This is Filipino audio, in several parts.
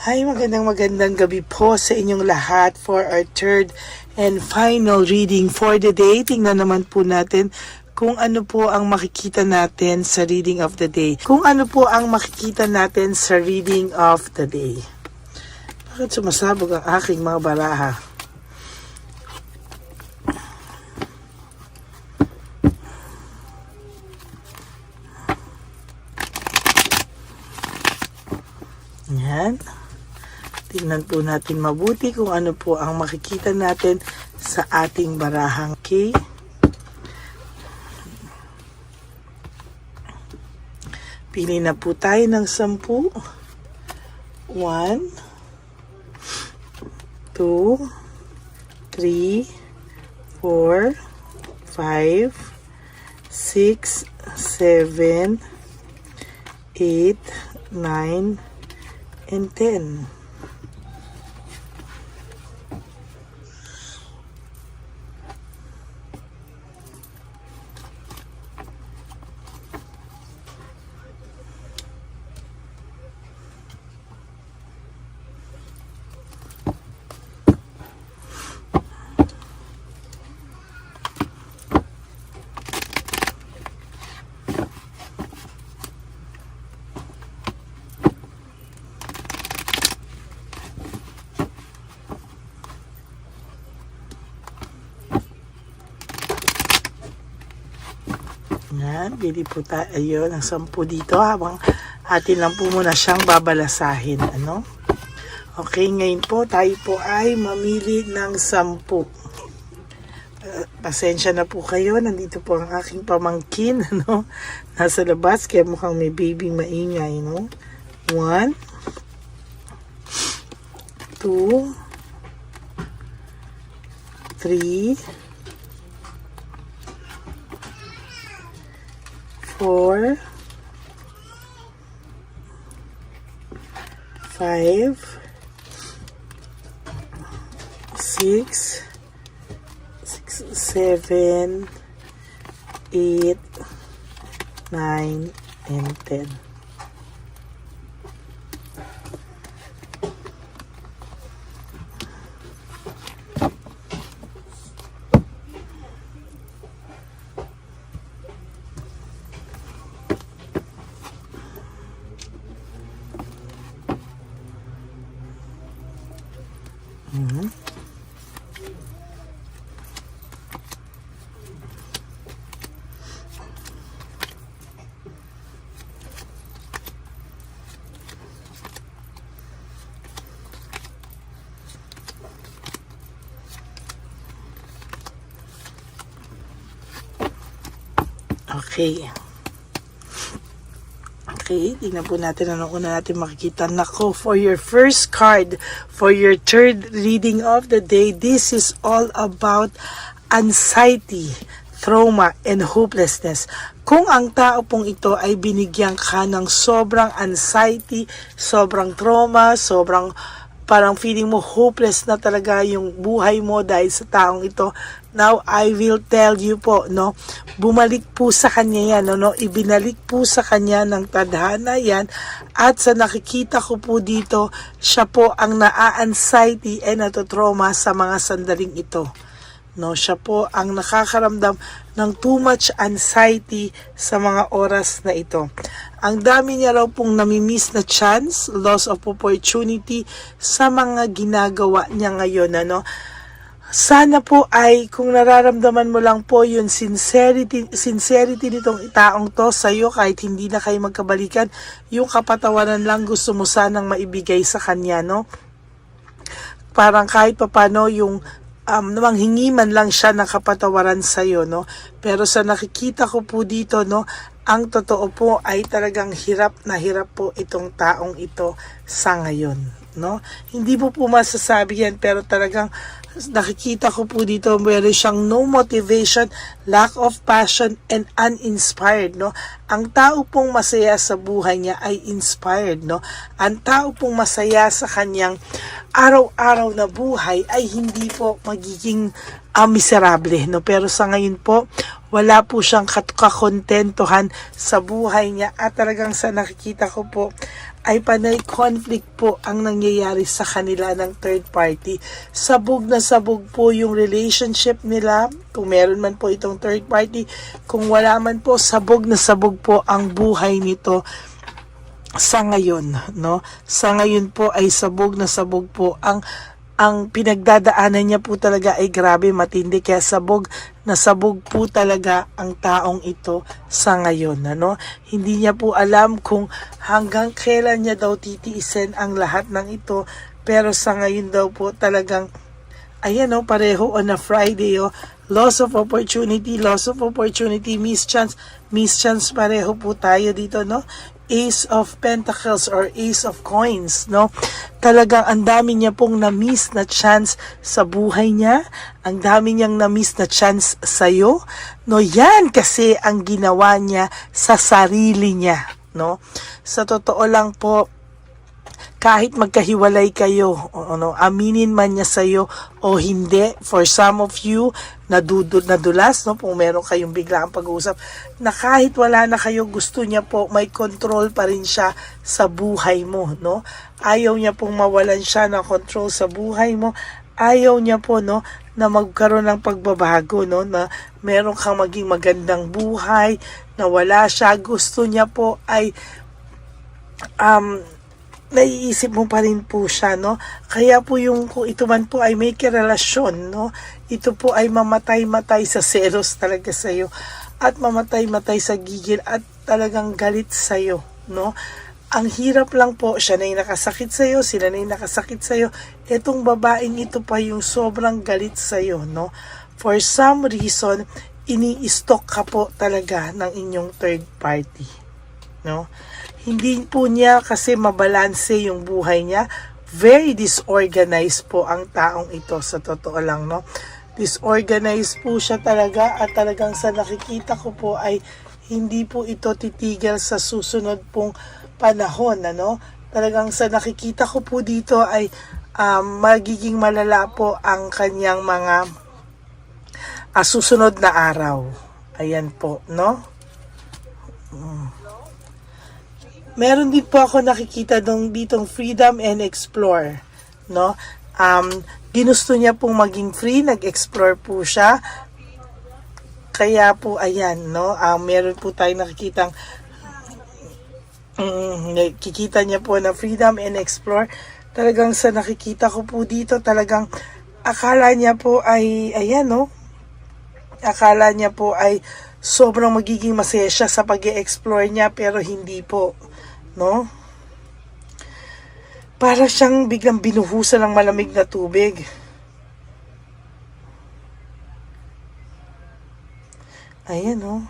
Hi, magandang gabi po sa inyong lahat for our third and final reading for the day. Tingnan naman po natin kung ano po ang makikita natin sa reading of the day. Kung ano po ang makikita natin sa reading of the day. Bakit sumasabog ang aking mga baraha? Yan. Tingnan po natin mabuti kung ano po ang makikita natin sa ating barahang K. Pili na po tayo ng 10. 1, 2, 3, 4, 5, 6, 7, 8, 9, and 10. Yan, bili po tayo ng 10 dito habang atin lang po muna siyang babalasahin. Ano? Okay, ngayon po tayo po ay mamili ng 10. Pasensya na po kayo, nandito po ang aking pamangkin, ano? Nasa labas, kaya mukhang may babying maingay, no? 1, 2, 3, 4, 5, 6, 7, 8, 9, and 10. Okay. Okay, tingnan po natin ano una natin makikita. Nako, for your first card, for your third reading of the day, this is all about anxiety, trauma, and hopelessness. Kung ang tao pong ito ay binigyan ka ng sobrang anxiety, sobrang trauma, sobrang parang feeling mo hopeless na talaga yung buhay mo dahil sa taong ito, now I will tell you po, no, bumalik po sa kanya yan, no, ibinalik po sa kanya ng tadhana yan, at sa nakikita ko po dito, siya po ang naa-anxiety and natotrauma sa mga sandaling ito. No, siya po ang nakakaramdam ng too much anxiety sa mga oras na ito. Ang dami niya raw pong namimiss na chance, loss of opportunity sa mga ginagawa niya ngayon. Ano? Sana po ay kung nararamdaman mo lang po yung sincerity nitong taong to sa iyo, kahit hindi na kayo magkabalikan, yung kapatawaran lang gusto mo sanang maibigay sa kanya, no? Parang kahit papano yung namanghingi man lang siya ng kapatawaran sa iyo, no? Pero sa nakikita ko po dito, no, ang totoo po ay talagang hirap na hirap po itong taong ito sa ngayon, no? Hindi po masasabi yan, pero talagang nakikita ko po dito meron siyang no motivation, lack of passion, and uninspired, no? Ang tao pong masaya sa buhay niya ay inspired, no? Ang tao pong masaya sa kanyang araw-araw na buhay ay hindi po magiging miserable, no? Pero sa ngayon po, wala po siyang kakontentuhan sa buhay niya, at talagang sa nakikita ko po ay panay conflict po ang nangyayari sa kanila ng third party. Sabog na sabog po yung relationship nila, kung meron man po itong third party. Kung wala man po, sabog na sabog po ang buhay nito sa ngayon, no? Sa ngayon po ay sabog na sabog po ang pinagdadaanan niya po talaga ay grabe matindi, kaya sabog na sabog po talaga ang taong ito sa ngayon, ano? Hindi niya po alam kung hanggang kailan niya daw titiisin ang lahat ng ito, pero sa ngayon daw po talagang ayan, pareho on a Friday, loss of opportunity, miss chance pareho po tayo dito, no? Ace of Pentacles or Ace of Coins, no? Talagang ang dami niya pong na-miss na chance sa buhay niya. Ang dami niyang na-miss na chance sa'yo. No, yan kasi ang ginawa niya sa sarili niya, no? Sa totoo lang po, kahit magkahiwalay kayo, aminin man niya sa'yo o hindi, for some of you, nadulas, no, kung meron kayong biglang pag-uusap, na kahit wala na kayo, gusto niya po, may control pa rin siya sa buhay mo, no? Ayaw niya pong mawalan siya ng control sa buhay mo. Ayaw niya po, no, na magkaroon ng pagbabago, no, na meron kang maging magandang buhay, na wala siya. Gusto niya po ay naiisip mo pa rin po siya, no? Kaya po yung kung ito man po ay may karelasyon, no? Ito po ay mamatay-matay sa selos talaga sa'yo at mamatay-matay sa gigil at talagang galit sa'yo, no? Ang hirap lang po, siya na yung nakasakit sa'yo, sila na yung nakasakit sa'yo. Itong babaeng ito pa yung sobrang galit sa'yo, no? For some reason, ini-stalk ka po talaga ng inyong third party, no? Hindi po niya kasi mabalanse yung buhay niya. Very disorganized po ang taong ito, sa totoo lang, no? Disorganized po siya talaga at talagang sa nakikita ko po ay hindi po ito titigil sa susunod pong panahon, ano? Talagang sa nakikita ko po dito ay magiging malala po ang kanyang mga susunod na araw. Ayan po, no? Meron din po ako nakikita ditong freedom and explore, no? Ginusto niya pong maging free, nag-explore po siya. Kaya po ayan, no? Meron po tayong nakikitang nakikita niya po na freedom and explore. Talagang sa nakikita ko po dito, talagang akala niya po ay ayan, no? Akala niya po ay sobrang magiging masaya siya sa pag-e-explore niya, pero hindi po, no? Para siyang biglang binuhusan ng malamig na tubig. Ayan, no?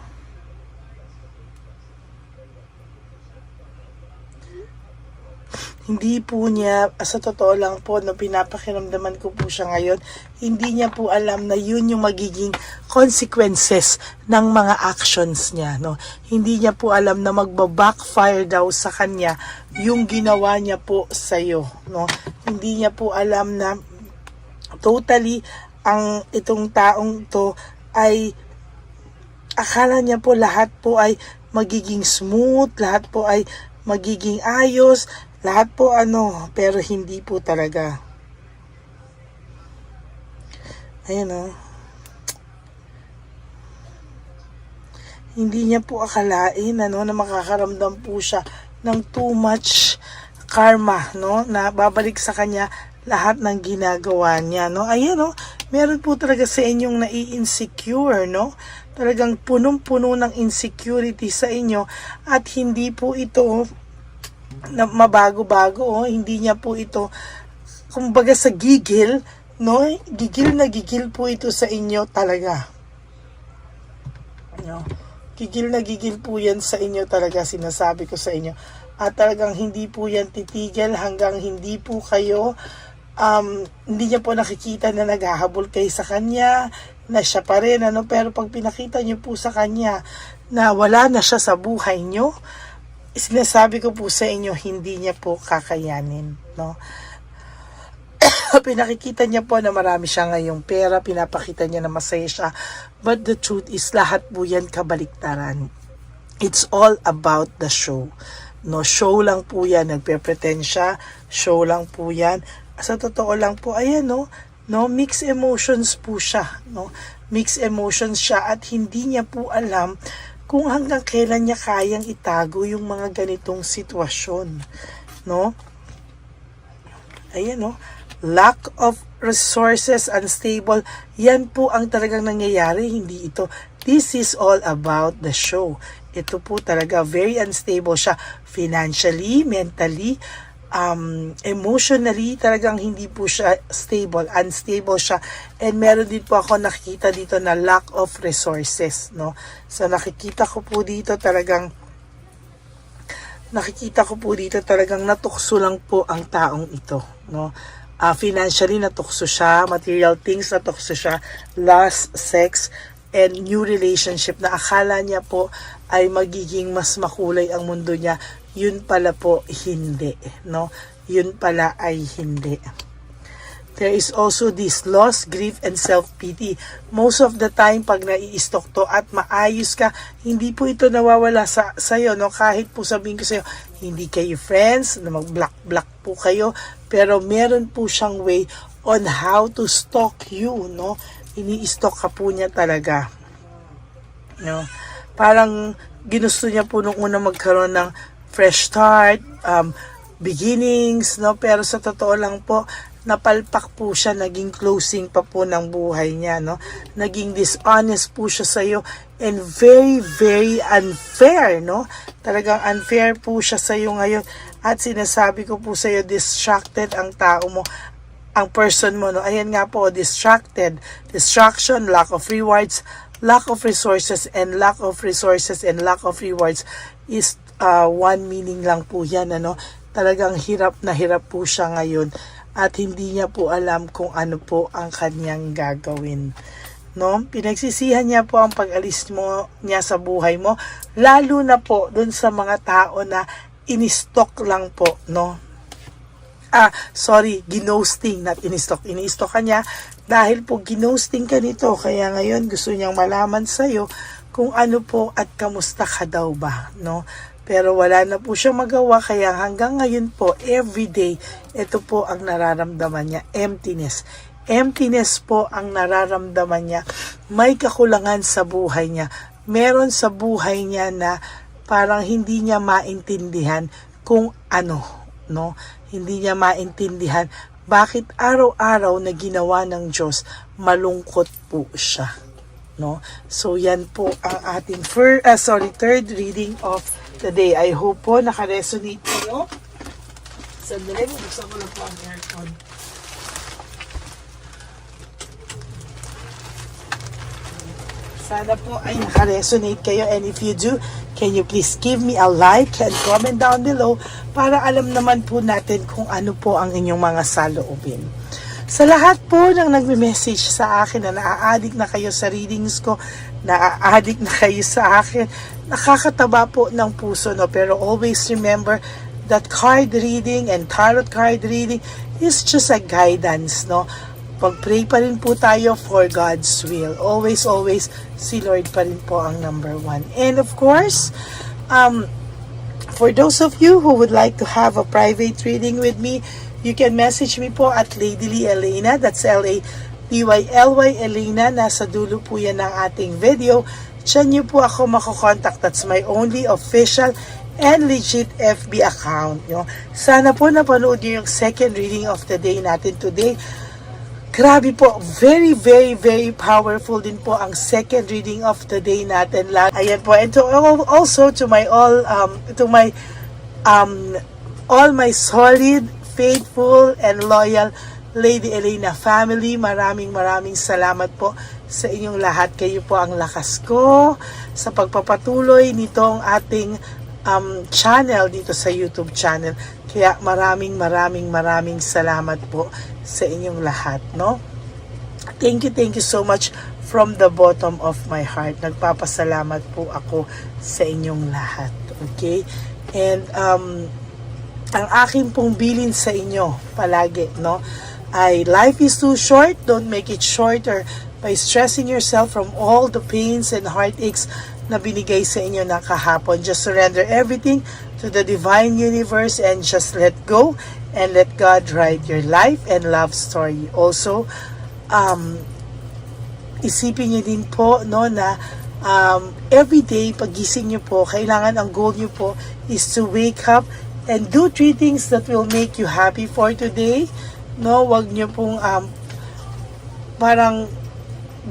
Hindi po niya, sa totoo lang po, no, pinapakiramdaman ko po siya ngayon, hindi niya po alam na yun yung magiging consequences ng mga actions niya, no? Hindi niya po alam na magba-backfire daw sa kanya yung ginawa niya po sa'yo, no? Hindi niya po alam na totally itong taong to ay akala niya po lahat po ay magiging smooth, lahat po ay magiging ayos, lahat po pero hindi po talaga. Ayan, hindi niya po akalain na makakaramdam po siya ng too much karma, no? Na babalik sa kanya lahat ng ginagawa niya, no? Ayan, meron po talaga sa inyong nai-insecure, no? Talagang punong-puno ng insecurity sa inyo at hindi po ito na mabago-bago, hindi niya po ito kumbaga sa gigil, no? Gigil na gigil po ito sa inyo talaga, no? Gigil na gigil po yan sa inyo talaga, sinasabi ko sa inyo, at talagang hindi po yan titigil hanggang hindi po kayo hindi niya po nakikita na naghahabol kayo sa kanya, na siya pa rin, pero pag pinakita niyo po sa kanya na wala na siya sa buhay niyo, sinasabi ko po sa inyo, hindi niya po kakayanin, no? Pinakikita niya po na marami siya ngayong pera, pinapakita niya na masaya siya, but the truth is, lahat po yan kabaliktaran. It's all about the show. No, show lang po yan. Nagpe-pretend siya. Show lang po yan. Sa totoo lang po, ayan, no? No, mixed emotions po siya. No? Mixed emotions siya at hindi niya po alam kung hanggang kailan niya kayang itago yung mga ganitong sitwasyon. No? Ayan, no? Lack of resources, unstable. Yan po ang talagang nangyayari. Hindi ito. This is all about the show. Ito po talaga, very unstable siya. Financially, mentally, emotionally, talagang hindi po siya stable. Unstable siya. And meron din po ako nakikita dito na lack of resources. No? So nakikita ko po dito talagang natukso lang po ang taong ito. No? Financially, natukso siya. Material things, natukso siya. Lust, sex, and new relationship na akala niya po ay magiging mas makulay ang mundo niya, yun pala po hindi, no? Yun pala ay hindi. There is also this loss, grief, and self-pity. Most of the time, pag nai-stalk to at maayos ka, hindi po ito nawawala sa'yo, no? Kahit po sabihin ko sa'yo, hindi kayo friends, na mag-block po kayo, pero meron po siyang way on how to stalk you, no? Ini-stalk ka po niya talaga. No? Parang ginusto niya po nung una magkaroon ng fresh start, beginnings, no? Pero sa totoo lang po, napalpak po siya, naging closing pa po ng buhay niya, no? Naging dishonest po siya sa iyo and very, very unfair, no? Talagang unfair po siya sa iyo ngayon at sinasabi ko po sa iyo, distracted ang tao mo, ang person mo, no? Ayan nga po, distracted, distraction, lack of rewards, lack of resources, and lack of resources and lack of rewards is one meaning lang po yan, ano? Talagang hirap na hirap po siya ngayon at hindi niya po alam kung ano po ang kanyang gagawin. No? Pinagsisihan niya po ang pag-alis niya sa buhay mo, lalo na po dun sa mga tao na in-stalk lang po, no? Ginosting, not in-stalk. In-stalk ka niya dahil po ginosting ka nito. Kaya ngayon gusto niyang malaman sa'yo kung ano po at kamusta ka daw ba, no? Pero wala na po siya magawa. Kaya hanggang ngayon po, everyday, ito po ang nararamdaman niya, emptiness. Emptiness po ang nararamdaman niya. May kakulangan sa buhay niya. Meron sa buhay niya na parang hindi niya maintindihan kung ano, no? Hindi niya maintindihan bakit araw-araw na ginawa ng Diyos malungkot po siya, no? So yan po ang ating third reading of the day. I hope po naka-resonate kayo. Sandali, buksan ko lang po ang aircon. Sana po ay naka-resonate kayo, and if you do, can you please give me a like and comment down below para alam naman po natin kung ano po ang inyong mga saloobin. Sa lahat po ng nagme-message sa akin na naa-addict na kayo sa readings ko, naa-addict na kayo sa akin, nakakataba po ng puso, no? Pero always remember that card reading and tarot card reading is just a guidance, no? Pag-pray pa rin po tayo for God's will. Always, always, si Lord pa rin po ang number one. And of course, for those of you who would like to have a private reading with me, you can message me po at Ladyly Elena. That's L-A-D-Y-L-Y Elena. Nasa dulo po yan ng ating video. Diyan niyo po ako makokontakt. That's my only official and legit FB account. Sana po napanood niyo yung second reading of the day natin today. Grabe po, very, very, very powerful din po ang second reading of the day natin. Ayan po, and also to my all my solid, faithful, and loyal Lady Elena family, maraming salamat po sa inyong lahat. Kayo po ang lakas ko sa pagpapatuloy nitong ating channel dito sa YouTube channel. Kaya maraming salamat po sa inyong lahat, no? Thank you so much from the bottom of my heart. Nagpapasalamat po ako sa inyong lahat, okay? And ang aking pong bilin sa inyo palagi, no? Ay life is too short, don't make it shorter by stressing yourself from all the pains and heartaches na binigay sa inyo ng kahapon. Just surrender everything to the divine universe and just let go and let God write your life and love story. Also, isipin niyo din po no na everyday pagising niyo po, kailangan ang goal niyo po is to wake up and do 3 things that will make you happy for today. No, wag niyo pong parang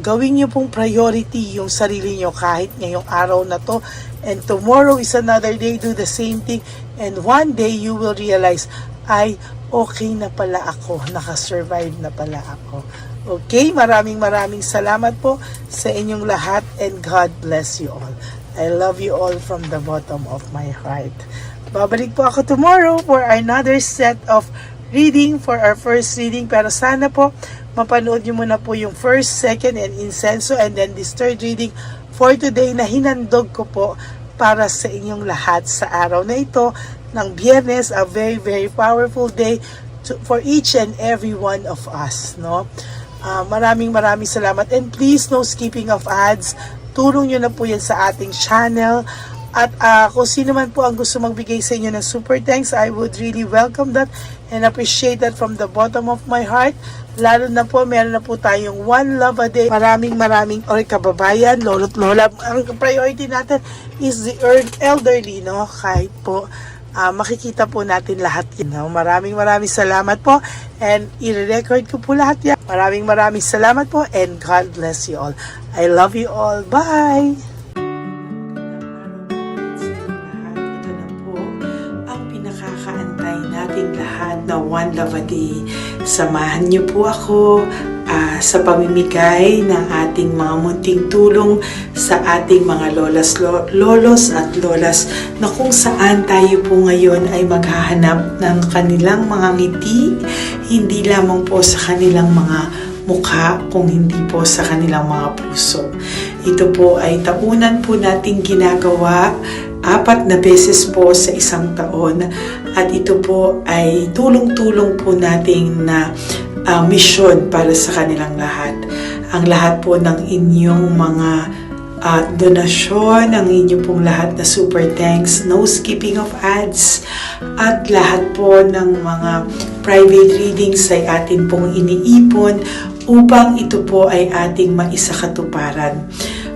gawin niyo pong priority yung sarili niyo kahit ngayong araw na to, and tomorrow is another day. Do the same thing, and one day you will realize, ay, okay na pala ako, nakasurvive na pala ako. Okay, maraming salamat po sa inyong lahat, and God bless you all. I love you all from the bottom of my heart. Babalik po ako tomorrow for another set of reading, for our first reading, pero sana po mapanood nyo muna po yung first, second, and incenso, and then this third reading for today na hinandog ko po para sa inyong lahat sa araw na ito ng Biyernes, a very powerful day for each and every one of us, no? Maraming salamat, and please, no skipping of ads. Tulong nyo na po yan sa ating channel. At kung sino man po ang gusto magbigay sa inyo ng super thanks, I would really welcome that and appreciate that from the bottom of my heart. Lalo na po, meron na po tayong one love a day. Maraming kababayan, lolo't lola. Ang priority natin is the elderly, no? Kahit po makikita po natin lahat yun. No? Maraming salamat po, and i-record ko po lahat yan. Maraming salamat po, and God bless you all. I love you all. Bye! Nating lahat na one love a day. Samahan niyo po ako sa pamimigay ng ating mga munting tulong sa ating mga lolos at lolas, na kung saan tayo po ngayon ay maghahanap ng kanilang mga ngiti, hindi lamang po sa kanilang mga mukha, kung hindi po sa kanilang mga puso. Ito po ay taunan po nating ginagawa 4 na beses po sa isang taon, at ito po ay tulong-tulong po nating na misyon para sa kanilang lahat. Ang lahat po ng inyong mga donasyon, ang inyong pong lahat na super thanks, no skipping of ads, at lahat po ng mga private readings ay atin pong iniipon upang ito po ay ating maisakatuparan.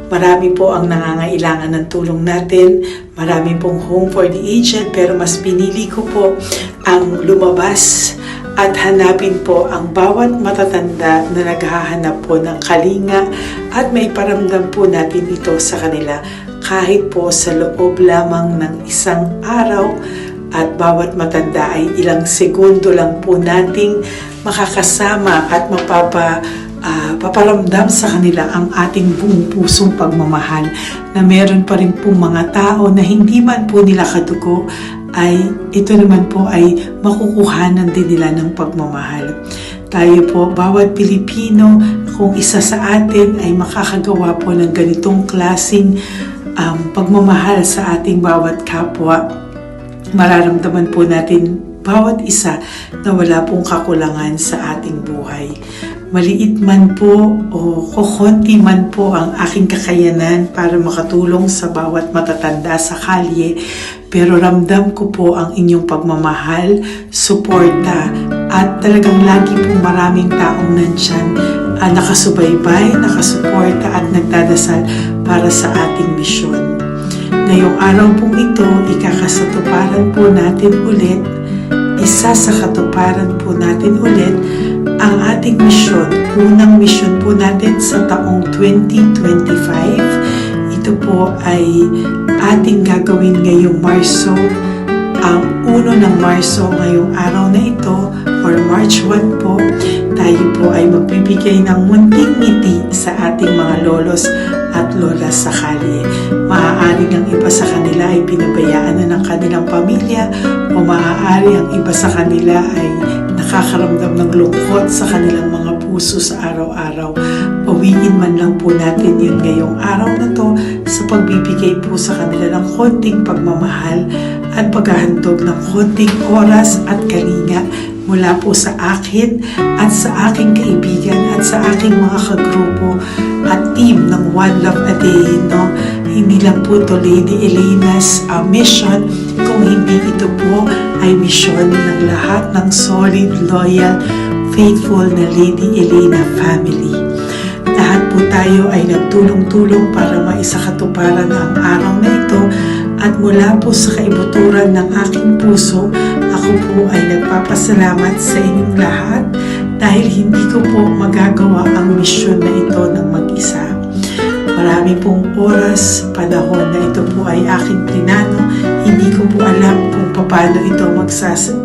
Marami po ang nangangailangan ng tulong natin. Marami pong home for the aged, pero mas pinili ko po ang lumabas at hanapin po ang bawat matatanda na naghahanap po ng kalinga, at may paramdam po natin ito sa kanila kahit po sa loob lamang ng isang araw, at bawat matanda ay ilang segundo lang po nating makakasama at paparamdam sa kanila ang ating buong pusong pagmamahal, na meron pa rin po mga tao na hindi man po nila kadugo, ay ito naman po ay makukuhanan din nila ng pagmamahal. Tayo po, bawat Pilipino, kung isa sa atin ay makakagawa po ng ganitong klaseng pagmamahal sa ating bawat kapwa, mararamdaman po natin bawat isa na wala pong kakulangan sa ating buhay. Maliit man po o kukunti man po ang aking kakayanan para makatulong sa bawat matatanda sa kalye, pero ramdam ko po ang inyong pagmamahal, suporta, at talagang lagi po maraming taong nandyan, nakasubaybay, nakasuporta at nagdadasal para sa ating misyon. Ngayong araw pong ito, ikakasatuparan po natin ulit, isa sa katuparan po natin ulit, ang ating misyon, unang misyon po natin sa taong 2025. Ito po ay ating gagawin ngayong Marso, ang 1 ng Marso, ngayong araw na ito, or March 1 po. Tayo po ay magbibigay ng munting ngiti sa ating mga lolos at lolas sa kalye. Maaaring ang iba sa kanila ay pinabayaan na ng kanilang pamilya, o maaari ang iba sa kanila ay nakakaramdam ng lungkot sa kanilang mga puso sa araw-araw. Pawiin man lang po natin yun ngayong araw na to sa pagbibigay po sa kanila ng konting pagmamahal at paghahandog ng konting oras at kalinga mula po sa akin at sa aking kaibigan at sa aking mga kagrupo at team ng One Love a Day, no? Hindi lang po to Lady Elena's mission, kung hindi ito po ay mission ng lahat ng solid, loyal, faithful na Lady Elena family. Lahat po tayo ay nagtulong-tulong para maisakatuparan ang araw na ito, at mula po sa kaibuturan ng aking puso, ako po ay nagpapasalamat sa inyong lahat dahil hindi ko po magagawa ang misyon na ito ng mag-isa. Marami pong oras, panahon na ito po ay aking plinano. Hindi ko po alam kung paano ito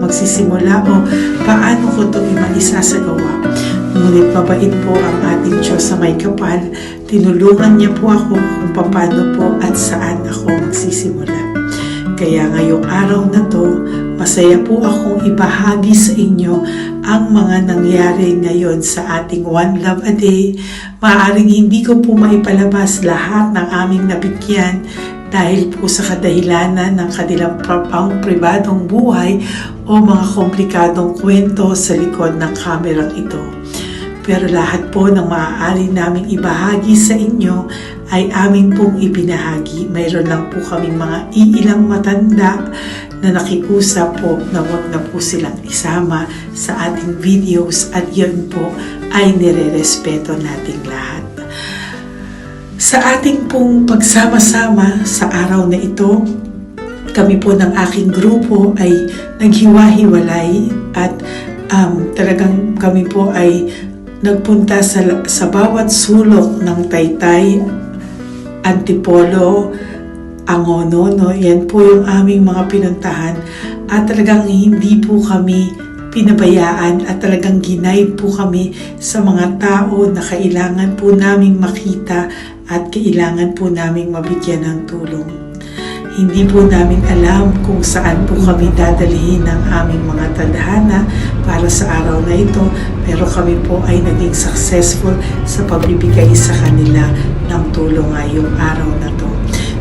magsisimula o paano ko ito maisasagawa. Ngunit mabait po ang ating Diyos sa may kapal. Tinulungan niya po ako kung paano po at saan ako magsisimula. Kaya ngayong araw na to, masaya po akong ibahagi sa inyo ang mga nangyari ngayon sa ating One Love a Day. Maaaring hindi ko po maipalabas lahat ng aming nabigyan dahil po sa kadahilanan ng kanilang pribadong buhay o mga komplikadong kwento sa likod ng kamerang ito. Pero lahat po ng maaari naming ibahagi sa inyo ay amin pong ibinahagi. Mayroon lang po kaming mga iilang matanda na nakiusap po na wag na po silang isama sa ating videos, at yun po ay nire-respeto nating lahat. Sa ating pong pagsama-sama sa araw na ito, kami po ng aking grupo ay naghiwa-hiwalay at talagang kami po ay nagpunta sa bawat sulok ng Taytay, Antipolo, Angono, no? Yan po yung aming mga pinuntahan, at talagang hindi po kami pinabayaan at talagang ginaid po kami sa mga tao na kailangan po naming makita at kailangan po naming mabigyan ng tulong. Hindi po namin alam kung saan po kami dadalhin ng aming mga tadhana para sa araw na ito, pero kami po ay naging successful sa pagbibigay sa kanila ng tulong ngayong araw na to.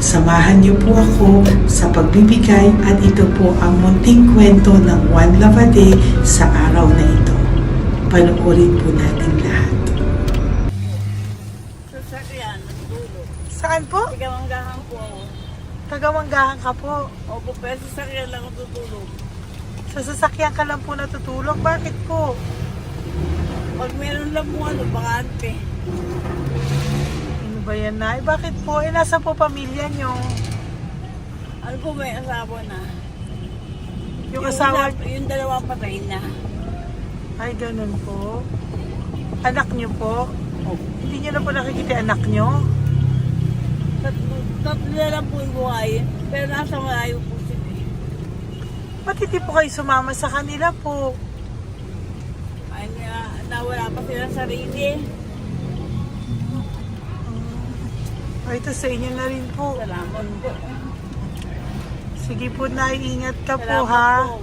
Samahan niyo po ako sa pagbibigay, at ito po ang munting kwento ng One Love a Day sa araw na ito. Panoorin po natin lahat. Sasakyan, natutulog. Saan po? Tigamanggahan po ako. Tagamanggahan ka po. Opo, pero sasakyan lang ako tutulog. Sa sasakyan ka lang po natutulog? Bakit po? Pag meron lang mo bakante. Ano ba yan, Nay? Bakit po? Nasa po pamilya nyo? Ano po, may asawa na. Yung asawa? Yung dalawa patay na. Ay, ganun po. Anak nyo po? Opo. Hindi nyo na po nakikita yung anak nyo? Tatlo na lang po yung buhay. Pero nasa malayo po sila. Ba't hindi po kayo sumama sa kanila po? Ay, nawala pa silang sarili. Ay, ito sa inyo na rin po. Salamat po. Sige po, Nay. Ingat ka po, Salamat ha? po.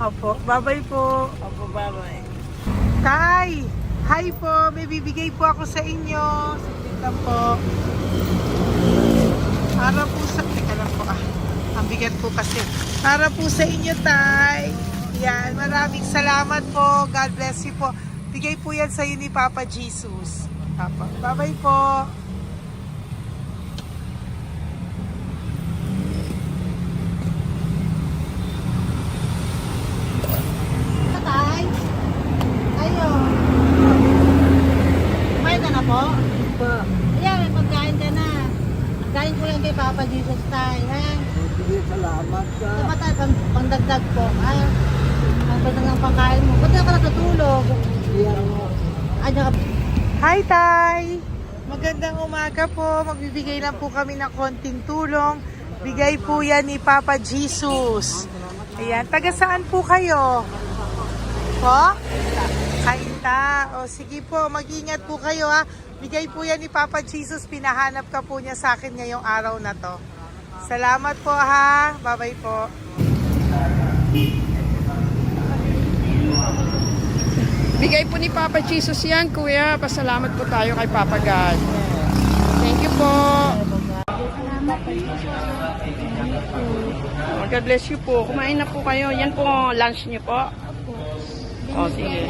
Opo. Bye-bye po. Opo, bye-bye. Tay! Hi po! May bibigay po ako sa inyo. Saglit lang po. Para po sa... Teka lang po, ang bigat po kasi. Para po sa inyo, Tay. Yan. Maraming salamat po. God bless you po. Bigay po yan sa iyo ni Papa Jesus. Papa. Bye-bye po. Tatay? Ayo. Kumain ka na po? Pa, Ayan, may pagkain ka na. Galing ko yan kay Papa Jesus tayo, ha? sige, salamat ka. Ito pa tayo, pangdagdag po, ha? Ang ganda ng pagkain mo. Ba't ka natutulog? Iyan mo. Ay, naka... Hi, Tay! Magandang umaga po. Magbibigay lang po kami ng konting tulong. Bigay po yan ni Papa Jesus. Ayan. Taga saan po kayo? Po? Kainta. O sige po, mag-ingat po kayo, ha. Bigay po yan ni Papa Jesus. Pinahanap ka po niya sa akin ngayong araw na to. Salamat po, ha. Bye-bye po. Bigay po ni Papa Jesus yan, Kuya. Pasalamat po tayo kay Papa God. Thank you po. God bless you po. Kumain na po kayo. Yan po lunch niyo po. O, sige.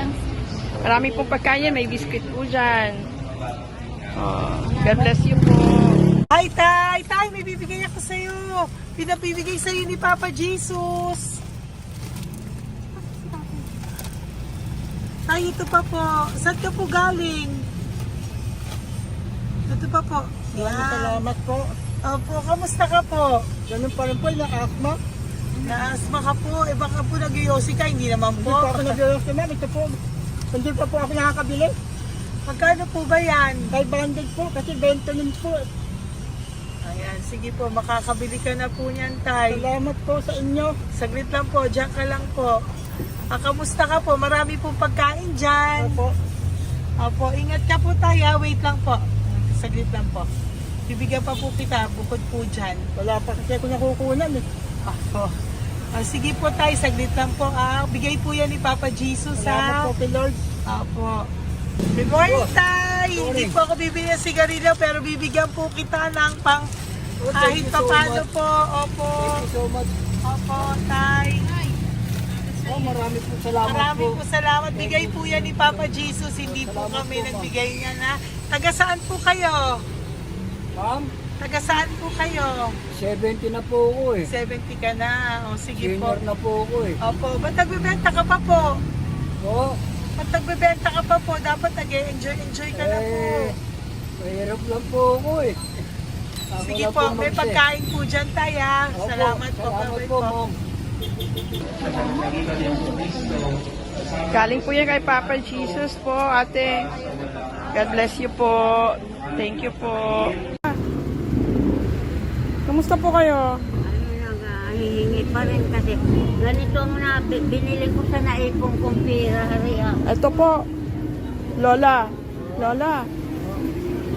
Marami pong pagkain. May biscuit po dyan. God bless you po. Hi, Tay! Tay, may bibigay ako sa'yo. Pinabibigay sa'yo ni Papa Jesus. Tay, ito pa po. Saan ka po galing? Ito pa po. Salamat po. Opo, kamusta ka po? Ganun pa rin po, na-asma. Na-asma ka po. Eh baka po nag-yosi ka, hindi naman Hindi po. po ako nag-ios naman. Ito po, hindi pa po ako nakakabili. Magkano po ba yan? 500 po, kasi 20 nun po. Ayan, sige po, makakabili ka na po niyan, Tay. Salamat po sa inyo. Saglit lang po, dyan ka lang po. Kamusta ka po? Marami pong pagkain dyan. Opo. Opo, ingat ka po tayo. Wait lang po. Saglit lang po. Bibigyan pa po kita, bukod po dyan. Wala pa kasi ako nakukunan eh. Opo. Sige po tayo, saglit lang po. Bigay po yan ni Papa Jesus, Salamat po kay Lord. Opo. Good morning, Tay! Hindi po ako bibili ng sigarilyo, pero bibigyan po kita ng pang kahit pa paano po. Opo. Thank you so much. Opo, Tay. Oh, marami po salamat Marami po. po salamat. Bigay po yan ni Papa Jesus. Hindi po Salamat kami po, ma'am. nagbigay niya na. Taga saan po kayo? Ma'am, Taga saan po kayo? 70 na po ako eh. 70 ka na. O sige po. Junior na po ako eh. Opo. Ba't nagbibenta ka pa po? Oo. Ba't nagbibenta ka pa po? Dapat nag-enjoy ka na po. Mahirap lang po ako eh. Ako Sige lang po. May mag-set. pagkain po dyan tayo. Opo, Salamat po. Salamat Bye-bye po, po. ma'am. Galing po yan kay Papa Jesus po, ate. God bless you po. Thank you po. Kamusta po kayo? Hihingi pa rin kasi ganito mo na binili ko sa naipong kong pera. Ito po, Lola. Lola.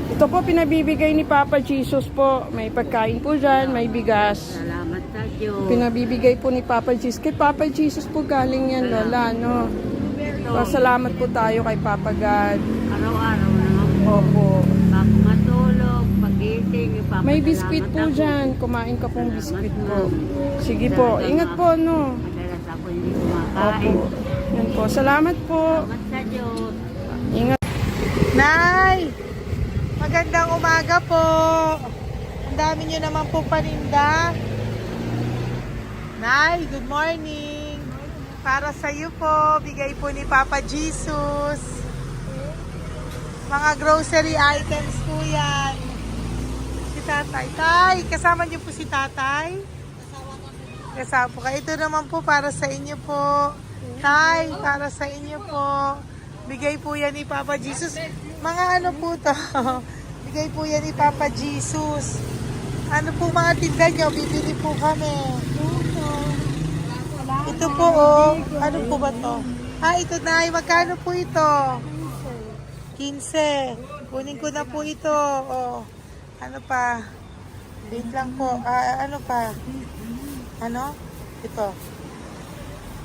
Ito po pinabibigay ni Papa Jesus po. May pagkain po dyan, may bigas. Salamat sa Diyos. Pinabibigay po ni Papa Jesus. Kay Papa Jesus po galing yan, Lola, no? Pasalamat po tayo kay Papa God. Araw-araw naman po. Opo. Bago matulog, pagising, ipapasalamat May biscuit po ako. dyan. Kumain ka pong biscuit po. Sige po. Ingat po, no? Madalas ako hindi kumakain. Opo. Yan po. Salamat po. Salamat sa Diyos. Ingat. Nay! Magandang umaga po. Ang dami nyo naman po paninda. Nay, good morning. Para sa iyo po, bigay po ni Papa Jesus. Mga grocery items po yan. Si Tatay. Tay, kasama niyo po si Tatay? Kasama po kayo. Ito naman po para sa inyo po. Tay, para sa inyo po. Bigay po yan ni Papa Jesus. Mga ano po to? Bigay po yan ni Papa Jesus. Ano po mga tinda nyo? Bibili po kami. Ito po oh. Ano po ba to? Ito na. Magkano po ito? 15. Kunin ko na po ito. Oh. Ano pa? Wait lang po. Ano pa? Ano? Ito.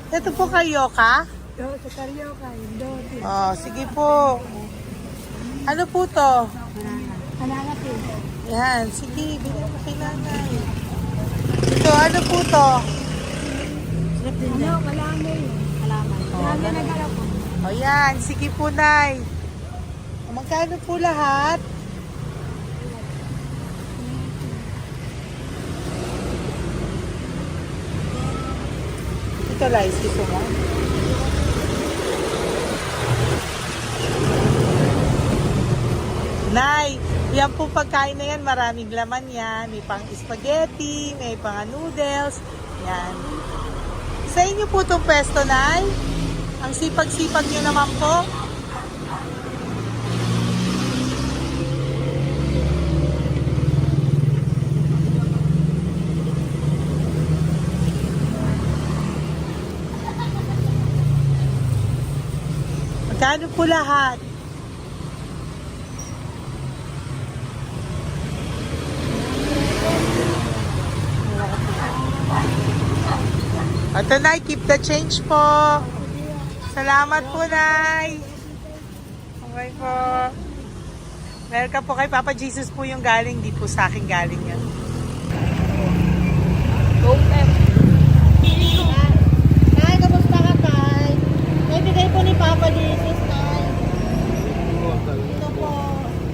Ito po kayo ka? Sa Carioca, Indote. Oh, sige po. Ano po to? Salamat eh. Yan, sige, bilhin mo kay nanay. Ito, ano po to? Ano, kalami. Salamat. Salamat na nagala po. O yan, sige po, nay. Magkano po lahat? Ito, Lice, gusto mo? Nay, yan po pagkain na yan, maraming laman yan. May pang spaghetti, may pang noodles. Yan. Sa inyo po itong pwesto, Nay? Ang sipag-sipag nyo naman po. Magkano po lahat? Ito, Nay, keep the change po. Salamat po, Nay. Okay po. Welcome po kay Papa Jesus po yung galing. Di po sa akin galing yan. Tay, kamusta ka, Tay? May bigay po Jesus, Tay. Ito po.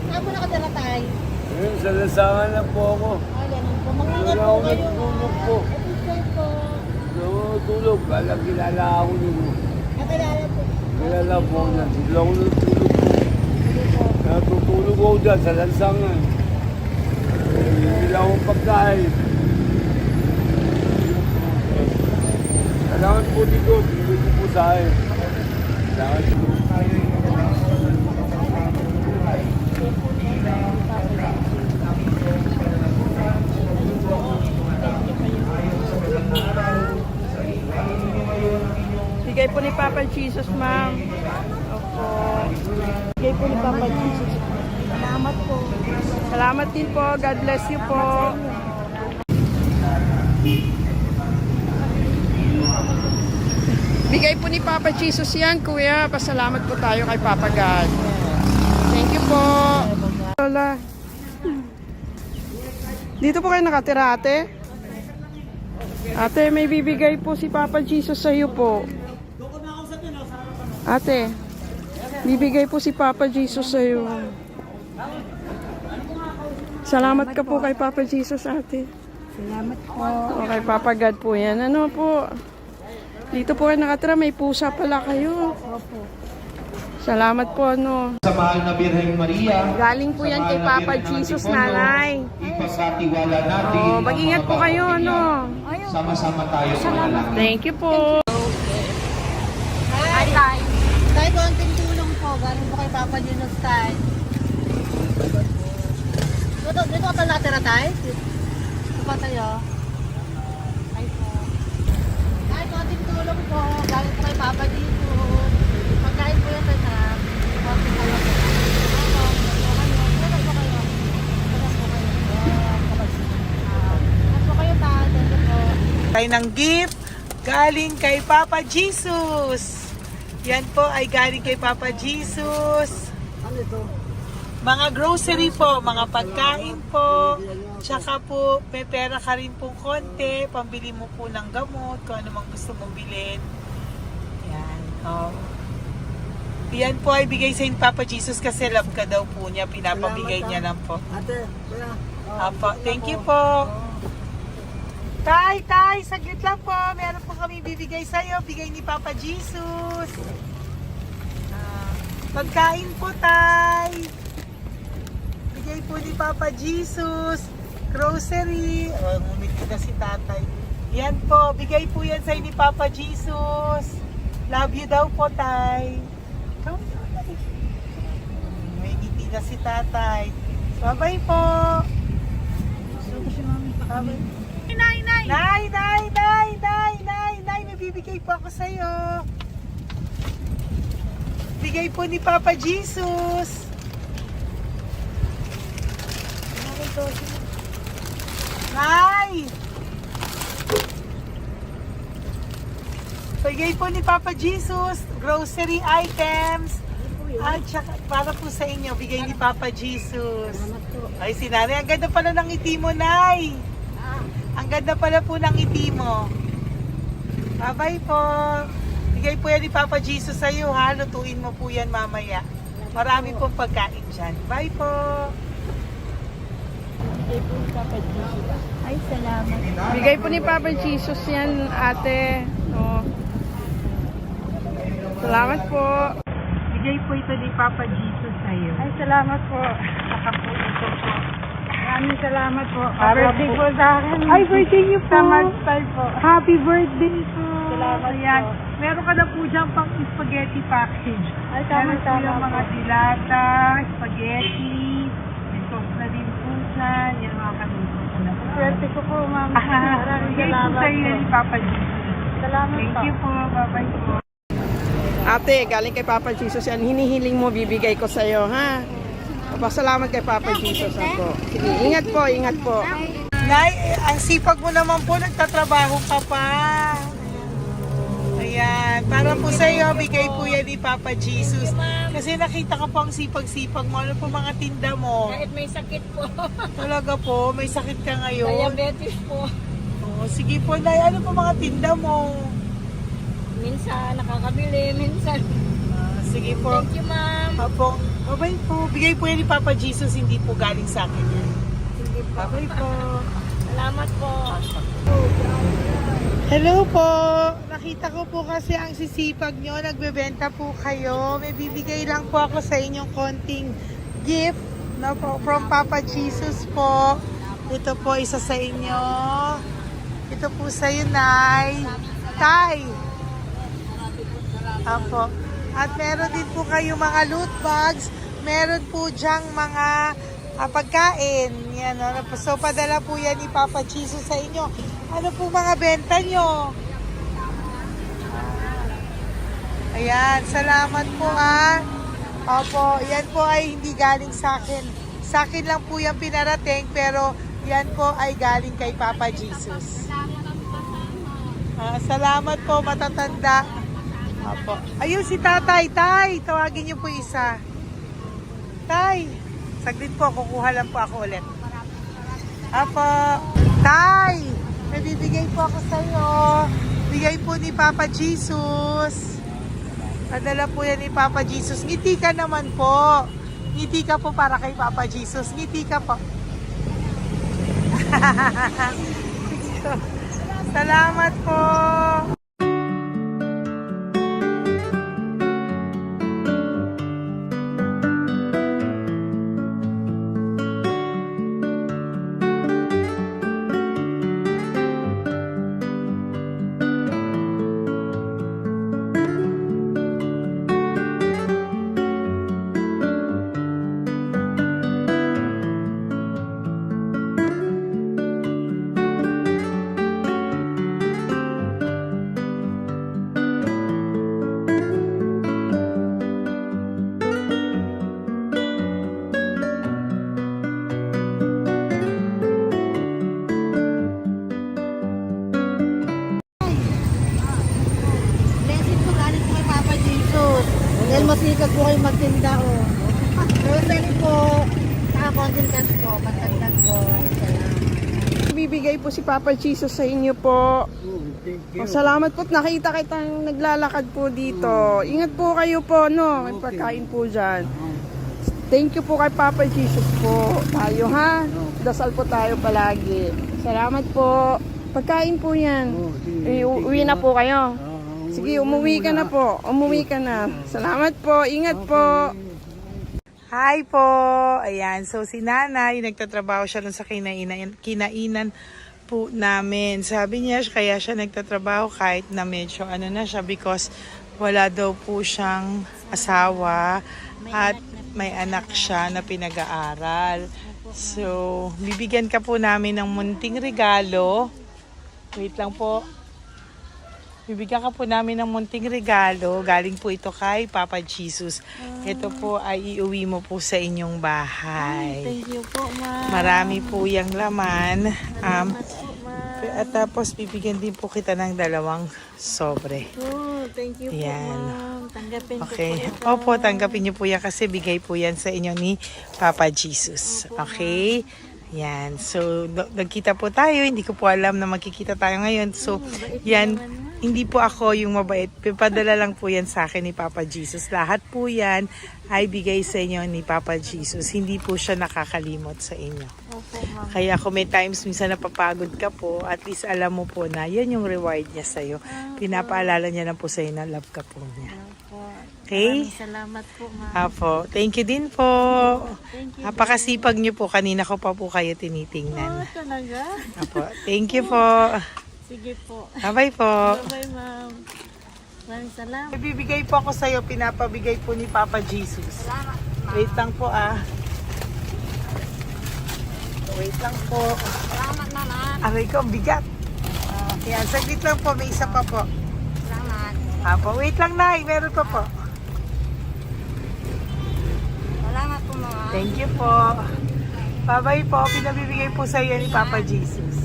Saan mo nakatira, Tay? Ngayon, sa lasangan na po ako. Ah, ganun po. Mag-ingat Wala po akong kayo. natulog po. Episode po. Natulog. Kala kilala ako nyo. Nakilala po. Kilala po na. Bigla ako natulog po. Natutulog ako dyan sa lansangan. Bigla akong pagkain. Kailangan po dito. Bigla ko po sa akin. Kailangan po. Bigay po ni Papa Jesus, ma'am. Opo. Bigay po ni Papa Jesus. Salamat po. Salamat din po. God bless you po. Bigay po ni Papa Jesus yan, kuya. Pasalamat po tayo kay Papa God. Thank you po. Lola. Dito po kayo nakatira, ate? Ate, may bibigay po si Papa Jesus sa iyo po. Ate, bibigay po si Papa Jesus sa iyo. Salamat ka po kay Papa Jesus, ate. Salamat po. O kay Papa God po yan. Ano po? Dito po kayo nakatira, may pusa pala kayo. Opo. Salamat po, ano. Sa mahal na Birheng Maria. Galing po sa yan mahal kay na Papa Birhen ng Jesus, Antipolo, nanay. Ipagkatiwala natin. Oh, ang mag-ingat mga po kayo, bawat ano. pamilya. Sama-sama tayo sa manalangin. Thank you po. Hi, Tay. Tay, konting tulong po. Galing po kay Papa Dinos, Tay. Dito ka natira, Tay? Dito pa tayo. Hi po. Tay, konting tulong po. Galing po kay Papa Dinos. Pagkain po yan, Tay, sa konting tulong po. Tayo ng gift galing kay Papa Jesus. Yan po ay galing kay Papa Jesus. Ano ito? Mga grocery po, mga pagkain po. Tsaka po, may pera ka rin po konti. Pambili mo po ng gamot, kung ano mang gusto mong bilhin. Yan. Oh. Yan po ay bigay sa Papa Jesus kasi love ka daw po niya. Pinapabigay niya lang po. Ate, wala. Apo, thank you po. Tay, saglit lang po. Meron po kami bibigay sa'yo. Bigay ni Papa Jesus. Pagkain po, Tay. Bigay po ni Papa Jesus. Grocery. Oh, ngumiti na si tatay. Yan po. Bigay po yan sa'yo ni Papa Jesus. Love you daw po, Tay. Come on. May ngiti na si tatay. Bye-bye po. Bye-bye. Nay, may bibigay po ako sa'yo. Bigay po ni Papa Jesus. Nay! Bigay po ni Papa Jesus, grocery items. At saka, para po sa inyo, bigay ni Papa Jesus. Ay, si Nanay, ang ganda pala ng ngiti mo, Nay. Ang ganda pala po ng ngiti mo. Bye-bye po. Bigay po yan ni Papa Jesus sa iyo, ha? Lutuin mo po yan mamaya. Marami pong pagkain dyan. Bye po. Ay, salamat. Bigay po ni Papa Jesus yan, ate. Oh. Salamat po. Bigay po ito ni Papa Jesus sa iyo. Ay, salamat po. Saka po ito po. Maraming salamat po. Birthday po sa akin. Ay, birthday niyo po. Tamatay po. Happy birthday po. Salamat Ayan. po. Meron ka na po dyan pang spaghetti package. Ay, Meron po tama-tama yung mga po. dilata, spaghetti, may sauce na din po dyan. Yan mga kaluto ko na po. Swerte ko po, ma'am. Maraming Bigay po salamat sa iyo po. ni Papa Jesus. Salamat Thank po. you po. Bye-bye po. Ate, galing kay Papa Jesus yan. Hinihiling mo, bibigay ko sa'yo, ha? Pasalamat kay Papa Jesus ako. Sige, ingat po, ingat po. Nay, ang sipag mo naman po, nagtatrabaho ka pa. Ayan, para po sa iyo, bigay po yan ni Papa Jesus. Kasi nakita ka po ang sipag-sipag mo. Ano po mga tinda mo? Kahit may sakit po. Talaga po, may sakit ka ngayon. Diabetes po. Oh, sige po, Nay, ano po mga tinda mo? Minsan nakakabili, minsan Sige po. Thank you, ma'am. Apo, bye po. Bigay po yan ni Papa Jesus, hindi po galing sa akin yan. Sige po. Bye po. Salamat po. Hello po. Nakita ko po kasi ang sisipag nyo. Nagbebenta po kayo. May bibigay lang po ako sa inyong konting gift, no, po, from Papa Jesus po. Ito po isa sa inyo. Ito po sa iyo, Nay. Tay. Apo. At meron din po kayo mga loot bags. Meron po dyang mga pagkain. Yan, no? So, padala po yan ni Papa Jesus sa inyo. Ano po mga benta nyo? Ayan, salamat po Opo, yan po ay hindi galing sa akin. Sa akin lang po yan pinarating, pero yan po ay galing kay Papa Jesus. Salamat po, matatanda. Opo. Ayun si Tatay. Tay, tawagin niyo po isa. Tay, saglit po, kukuha lang po ako ulit. Opo. Tay, may bibigay po ako sa iyo. Bigay po ni Papa Jesus. Padala po yan ni Papa Jesus. Ngiti ka naman po. Ngiti ka po para kay Papa Jesus. Ngiti ka po. Salamat po. Blessing po galing po kay Papa Jesus. Dahil masikag po kayo magtinda o. Rosary po. Saka content cash po. Matagdag po. Salamat. Bibigay po si Papa Jesus sa inyo po. Salamat po. Nakita kitang naglalakad po dito. Ingat po kayo po, no? May pagkain po dyan. Thank you po kay Papa Jesus po. Tayo ha? Dasal po tayo palagi. Salamat po. Pagkain po yan. Uwi na po kayo. Sige, umuwi ka na po. Umuwi ka na. Salamat po. Ingat po. Hi po! Ayan, so si Nanay, nagtatrabaho siya dun sa kinainan po namin. Sabi niya, kaya siya nagtatrabaho kahit na medyo ano na siya because wala daw po siyang asawa at may anak siya na pinag-aaral. So, bibigyan ka po namin ng munting regalo. Wait lang po. Bibigyan ka po namin ng munting regalo. Galing po ito kay Papa Jesus. Ito po ay iuwi mo po sa inyong bahay. Thank you po, ma'am. Marami po yung laman. Salamat po, ma'am. At tapos bibigyan din po kita ng 2 sobre. Oh, thank you po, Yan. ma'am. Tanggapin ko Okay. po ito. Opo, tanggapin niyo po yan kasi bigay po yan sa inyo ni Papa Jesus. Okay? Yan. So, nagkita po tayo. Hindi ko po alam na magkikita tayo ngayon. So, yan. Hindi po ako yung mabait. Padala lang po yan sa akin ni Papa Jesus. Lahat po yan ay bigay sa inyo ni Papa Jesus. Hindi po siya nakakalimot sa inyo. Opo, ma'am. Kaya kung may times minsan napapagod ka po, at least alam mo po na yan yung reward niya sa'yo. Pinapaalala niya na po sa'yo na love ka po niya. Opo. Okay? Maraming salamat po, ma'am. Apo. Thank you din po. Thank you. Napakasipag niyo po. Kanina ko pa po kayo tinitingnan. Talaga? Apo. Thank you po. Sige po. Bye-bye po. Bye-bye, ma'am. Maraming salamat. Bibigay po ako sa'yo. Pinapabigay po ni Papa Jesus. Salamat, ma'am. Wait lang po Wait lang po. Salamat, ma'am. Aray ko, bigat. Yan, saglit lang po. May isa pa po. Salamat. Apo, wait lang, Nay. Meron pa po. Salamat po, ma'am. Thank you po. Bye-bye po. Pinabibigay po sa iyo ni Papa Jesus.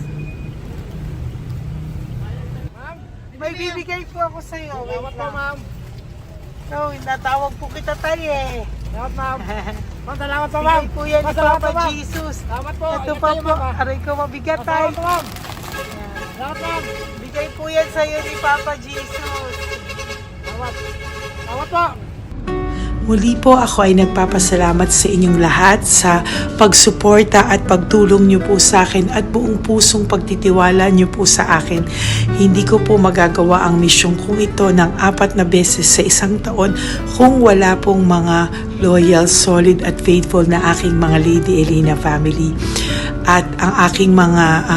May bibigay po ako sa iyo. Wait lang. Ma'am. So, natawag po kita tayo eh. Salamat, ma'am. Salamat po, Bigay po yan ni Salamat, Papa ma'am. Jesus. Salamat po. Ito Ingat pa kayo, po. ma'am. Aray ko, mabigat tayo. Salamat, ma'am. Salamat, ma'am. Bigay po yan sa iyo ni Papa Jesus. Salamat. Salamat po. Muli po ako ay nagpapasalamat sa inyong lahat sa pagsuporta at pagtulong niyo po sa akin at buong pusong pagtitiwala niyo po sa akin. Hindi ko po magagawa ang misyong kong ito ng 4 na beses sa isang taon kung wala pong mga loyal, solid at faithful na aking mga Lady Elena family. At ang aking mga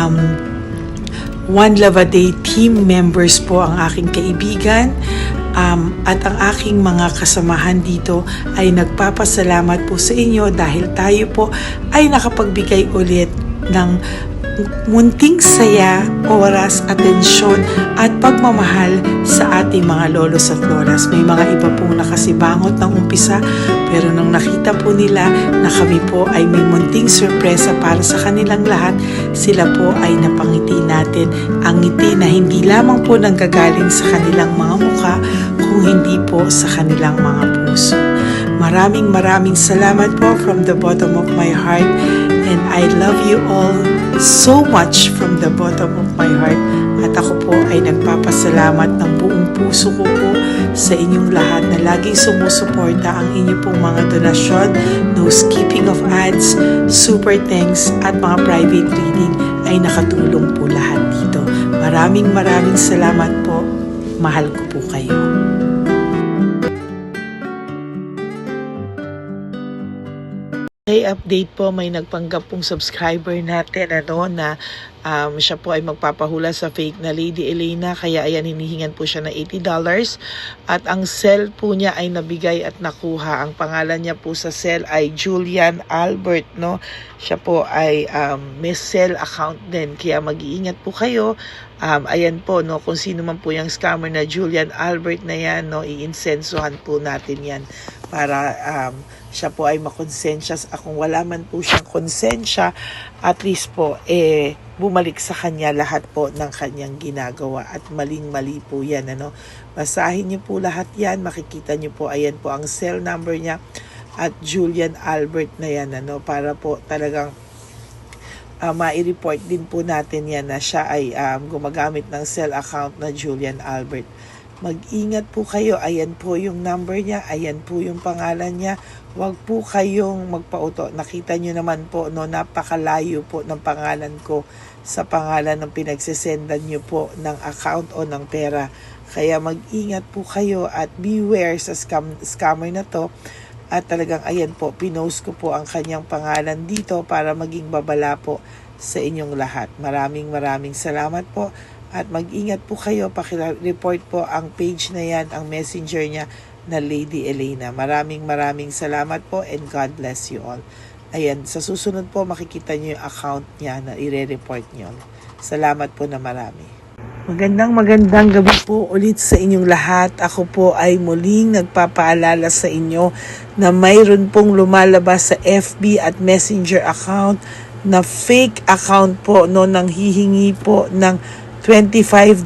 One Love a Day team members po, ang aking kaibigan, at ang aking mga kasamahan dito ay nagpapasalamat po sa inyo dahil tayo po ay nakapagbigay ulit ng munting saya, oras, atensyon at pagmamahal sa ating mga lolos at lolas. May mga iba pong nakasibangot ng umpisa, pero nung nakita po nila na kami po ay may munting sorpresa para sa kanilang lahat, sila po ay napangiti natin. Ang ngiti na hindi lamang po nanggagaling sa kanilang mga mukha, kung hindi po sa kanilang mga puso. Maraming salamat po from the bottom of my heart, and I love you all so much from the bottom of my heart. At ako po ay nagpapasalamat ng buong puso ko po sa inyong lahat na laging sumusuporta. Ang inyo pong mga donasyon, no skipping of ads, super thanks at mga private reading ay nakatulong po lahat dito. Maraming salamat po. Mahal ko po kayo. Okay, update po, may nagpanggap pong subscriber natin na siya po ay magpapahula sa fake na Lady Elena, kaya ayan, hinihingan po siya ng $80 at ang cell po niya ay nabigay at nakuha. Ang pangalan niya po sa cell ay Julian Albert, no? Siya po ay may cell account din, kaya mag-iingat po kayo. Ayan po, no, kung sino man po yung scammer na Julian Albert na yan, no, iinsensohan po natin yan para siya po ay makonsensya. Kung wala man po siyang konsensya, at least po bumalik sa kanya lahat po ng kanyang ginagawa, at maling-mali po yan, ano. Basahin niyo po lahat yan, makikita niyo po, ayan po ang cell number niya at Julian Albert na yan, ano, para po talagang ma-report din po natin yan na siya ay gumagamit ng cell account na Julian Albert. Mag-ingat po kayo, ayan po yung number niya, ayan po yung pangalan niya. Huwag po kayong magpauto. Nakita nyo naman po, no, napakalayo po ng pangalan ko sa pangalan ng pinagsesendan nyo po ng account o ng pera. Kaya mag-ingat po kayo at beware sa scammer na to. At talagang ayan po, pinost ko po ang kanyang pangalan dito para maging babala po sa inyong lahat. Maraming salamat po. At mag-ingat po kayo, pakireport po ang page na yan, ang messenger niya na Lady Elena. Maraming salamat po and God bless you all. Ayan, sa susunod po makikita niyo yung account niya na ire-report niyo. Salamat po na marami. Magandang gabi po ulit sa inyong lahat. Ako po ay muling nagpapaalala sa inyo na mayroon pong lumalabas sa FB at Messenger account na fake account po, no, nang hihingi po ng $25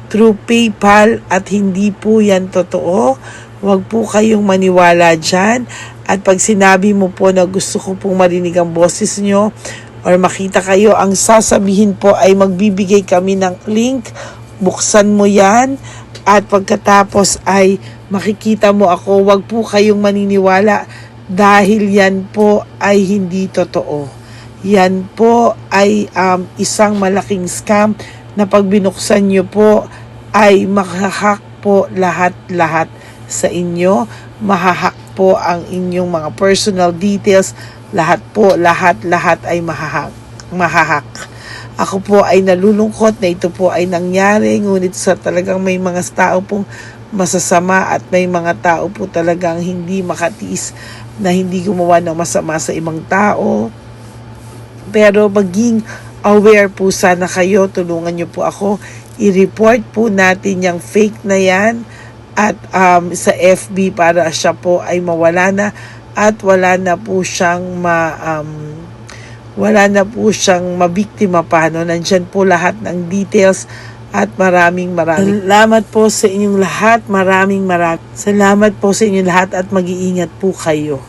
through PayPal at hindi po yan totoo. Huwag po kayong maniwala dyan. At pag sinabi mo po na gusto ko pong marinig ang boses nyo or makita kayo, ang sasabihin po ay magbibigay kami ng link. Buksan mo yan at pagkatapos ay makikita mo ako. Huwag po kayong maniniwala dahil yan po ay hindi totoo. Yan po ay isang malaking scam na pag binuksan nyo po ay mahahack po lahat sa inyo. Mahahack po ang inyong mga personal details. Lahat ay mahahack. Ako po ay nalulungkot na ito po ay nangyari, ngunit sa talagang may mga tao pong masasama at may mga tao po talagang hindi makatiis na hindi gumawa ng masama sa ibang tao. Pero maging aware po sana kayo, tulungan nyo po ako, i-report po natin yung fake na yan at sa FB para siya po ay mawala na at wala na po siyang mabiktima pa, no? Nandyan po lahat ng details at maraming salamat po sa inyong lahat. Maraming salamat po sa inyong lahat at mag-iingat po kayo.